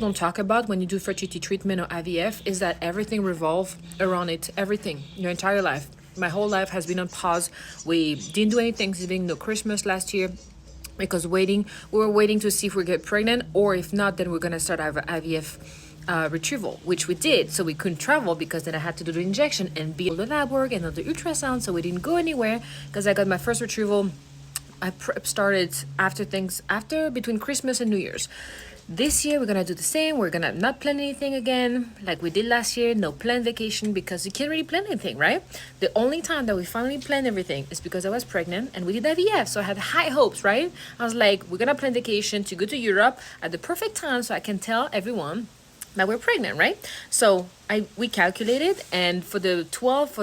don't talk about when you do fertility treatment or IVF is that everything revolves around it. Everything, your entire life. My whole life has been on pause. We didn't do any Thanksgiving, no Christmas last year because we were waiting to see if we get pregnant, or if not, then we're gonna start our IVF retrieval, which we did. So we couldn't travel because then I had to do the injection and be all the lab work and all the ultrasound. So we didn't go anywhere because I got my first retrieval. I started after between Christmas and New Year's. This year we're gonna do the same. We're gonna not plan anything again like we did last year. No planned vacation because you can't really plan anything, right? The only time that we finally planned everything is because I was pregnant and we did IVF. So I had high hopes, right? I was like, we're gonna plan vacation to go to Europe at the perfect time so I can tell everyone that we're pregnant, right? So we calculated, and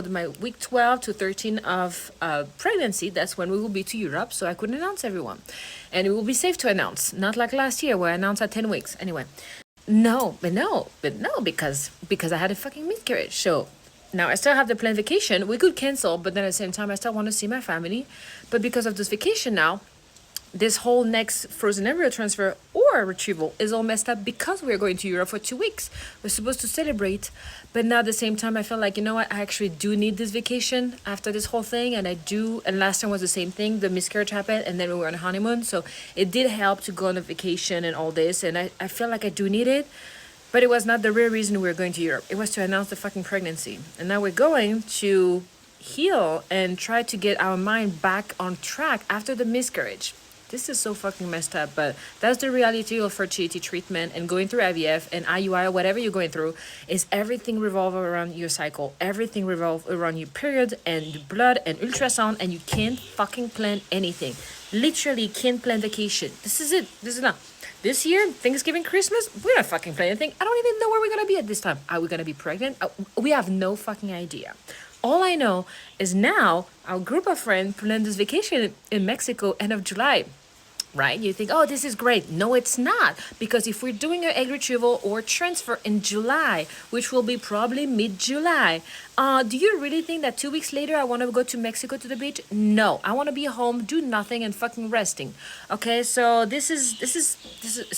my week 12 to 13 of pregnancy, that's when we will be to Europe. So I could announce everyone, and it will be safe to announce, not like last year where I announced at 10 weeks. Anyway, no, because I had a fucking miscarriage. So now I still have the planned vacation. We could cancel, but then at the same time, I still want to see my family. But because of this vacation now, this whole next frozen embryo transfer or retrieval is all messed up because we're going to Europe for 2 weeks. We're supposed to celebrate, but now at the same time, I feel like, you know what, I actually do need this vacation after this whole thing, and I do. And last time was the same thing. The miscarriage happened, and then we were on a honeymoon, so it did help to go on a vacation and all this, and I feel like I do need it. But it was not the real reason we were going to Europe. It was to announce the fucking pregnancy. And now we're going to heal and try to get our mind back on track after the miscarriage. This is so fucking messed up, but that's the reality of fertility treatment and going through IVF and IUI or whatever you're going through. Is everything revolve around your cycle. Everything revolve around your period and blood and ultrasound, and you can't fucking plan anything. Literally can't plan vacation. This is it. This is not. This year, Thanksgiving, Christmas, we're not fucking planning anything. I don't even know where we're gonna be at this time. Are we gonna be pregnant? We have no fucking idea. All I know is now our group of friends planned this vacation in Mexico end of July. Right? You think, oh, this is great. No, it's not. Because if we're doing an egg retrieval or transfer in July, which will be probably mid-July, do you really think that 2 weeks later I want to go to Mexico to the beach? No. I want to be home, do nothing, and fucking resting. Okay, so this is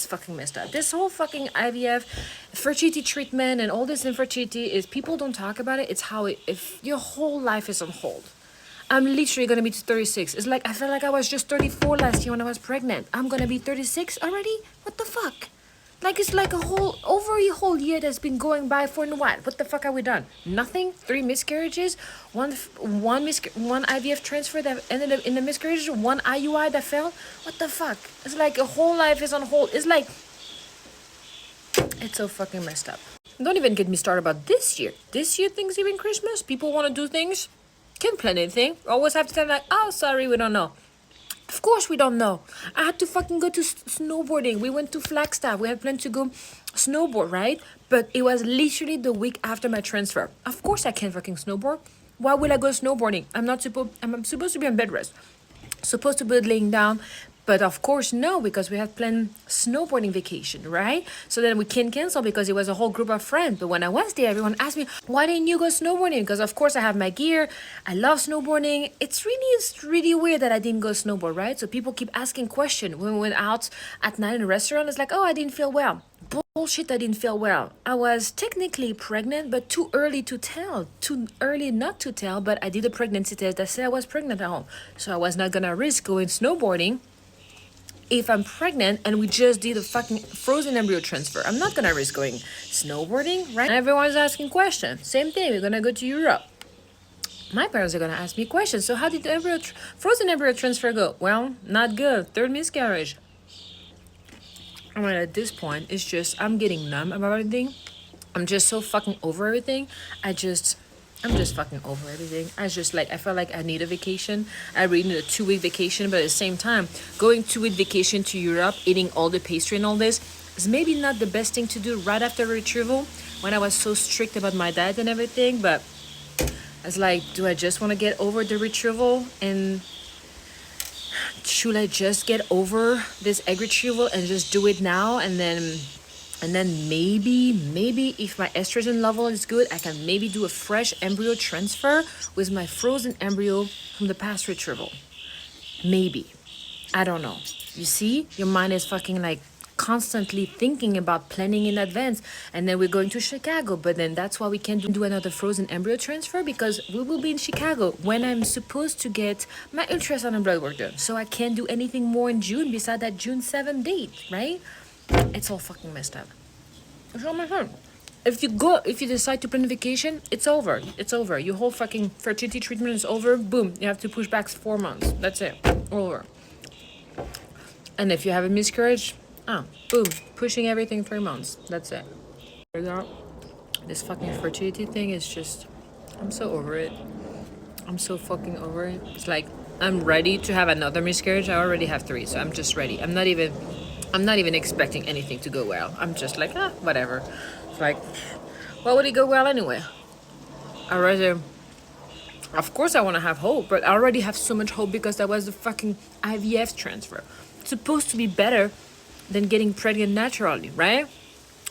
fucking messed up. This whole fucking IVF, fertility treatment, and all this infertility is people don't talk about it. It's how if your whole life is on hold. I'm literally gonna be 36. It's like I felt like I was just 34 last year when I was pregnant. I'm gonna be 36 already? What the fuck? Like it's like a whole year that's been going by for what? What the fuck have we done? Nothing? 3 miscarriages? One IVF transfer that ended up in the miscarriage? One IUI that failed? What the fuck? It's like a whole life is on hold. It's like it's so fucking messed up. Don't even get me started about this year. This year, Thanksgiving, Christmas, people want to do things. Can't plan anything. Always have to tell like, oh, sorry, we don't know. Of course we don't know. I had to fucking go to snowboarding. We went to Flagstaff. We had planned to go snowboard, right? But it was literally the week after my transfer. Of course I can't fucking snowboard. Why will I go snowboarding? I'm supposed to be on bed rest. Supposed to be laying down. But of course, no, because we had planned snowboarding vacation, right? So then we can't cancel because it was a whole group of friends. But when I was there, everyone asked me, why didn't you go snowboarding? Because of course I have my gear. I love snowboarding. It's really weird that I didn't go snowboard, right? So people keep asking questions. When we went out at night in a restaurant, it's like, oh, I didn't feel well. Bullshit, I didn't feel well. I was technically pregnant, but too early to tell. Too early not to tell, but I did a pregnancy test that said I was pregnant at home. So I was not gonna risk going snowboarding if I'm pregnant and we just did a fucking frozen embryo transfer. I'm not gonna risk going snowboarding, right? And everyone's asking questions. Same thing, we're gonna go to Europe. My parents are gonna ask me questions. So how did the frozen embryo transfer go? Well, not good. 3rd miscarriage. I mean, at this point, it's just, I'm getting numb about everything. I'm just so fucking over everything. I'm just fucking over everything. I felt like I need a vacation. I really need a 2-week vacation, but at the same time, going 2-week vacation to Europe, eating all the pastry and all this, is maybe not the best thing to do right after retrieval when I was so strict about my diet and everything. But it's like, do I just want to get over the retrieval, and should I just get over this egg retrieval and just do it now, and then maybe if my estrogen level is good, I can maybe do a fresh embryo transfer with my frozen embryo from the past retrieval. Maybe. I don't know. You see? Your mind is fucking like constantly thinking about planning in advance. And then we're going to Chicago, but then that's why we can't do another frozen embryo transfer, because we will be in Chicago when I'm supposed to get my ultrasound and blood work done. So I can't do anything more in June beside that June 7th date, right? It's all fucking messed up. It's all messed up. If you decide to plan a vacation, it's over. It's over. Your whole fucking fertility treatment is over. Boom. You have to push back 4 months. That's it. Over. And if you have a miscarriage, boom. Pushing everything 3 months. That's it. This fucking fertility thing is just, I'm so over it. I'm so fucking over it. It's like, I'm ready to have another miscarriage. I already have 3, so I'm just ready. I'm not even expecting anything to go well. I'm just like, whatever. It's like, why would it go well anyway? Of course I want to have hope, but I already have so much hope because that was the fucking IVF transfer. It's supposed to be better than getting pregnant naturally, right?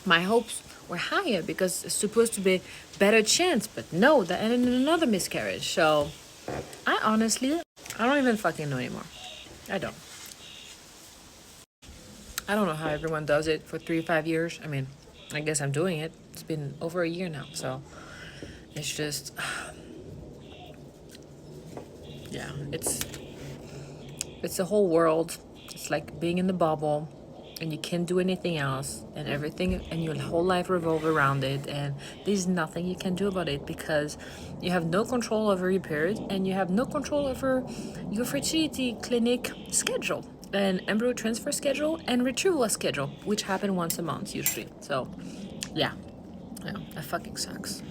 My hopes were higher because it's supposed to be better chance, but no, that ended in another miscarriage. So I don't even fucking know anymore. I don't know how everyone does it for 3-5 years. I mean, I guess I'm doing it. It's been over a year now, so it's just, yeah, it's the whole world. It's like being in the bubble, and you can't do anything else, and everything and your whole life revolves around it, and there's nothing you can do about it because you have no control over your period, and you have no control over your fertility clinic schedule, and embryo transfer schedule, and retrieval schedule, which happen once a month usually. So yeah, that fucking sucks.